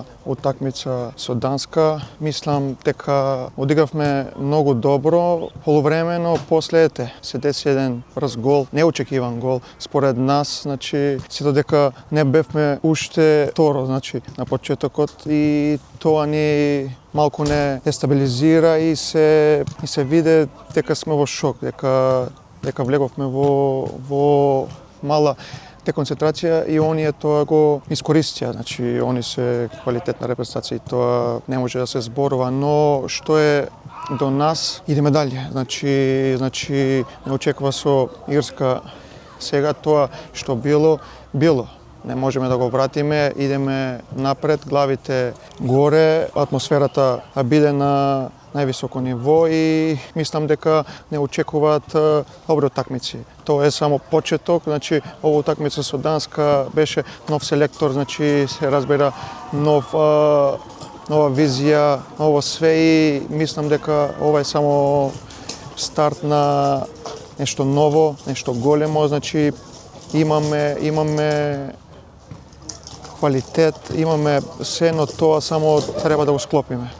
оваа утакмица со Данска. Мислам дека одигравме многу добро. Полувремено после се деси еден брз гол, неочекиван гол според нас, значи сето дека не бевме уште второ, значи на почетокот, и тоа ни малку не стабилизира и се виде дека сме во шок, дека влеговме во мала деконцентрација и оние тоа го искористија. Значи они се квалитетна репрезентација и тоа не може да се зборува, но што е до нас, идеме дале. Значи не очекува со Ирска сега тоа што било. Не можеме да го вратиме, идеме напред, главите горе, атмосферата биде на највисоко ниво и мислам дека не очекуваат добри утакмици. Тоа е само почеток, значи ова утакмица со Данска беше нов селектор, значи се разбира нова визија, ново све и мислам дека ова е само старт на нешто ново, нешто големо, значи имаме квалитет, имаме се, но тоа само треба да го склопиме.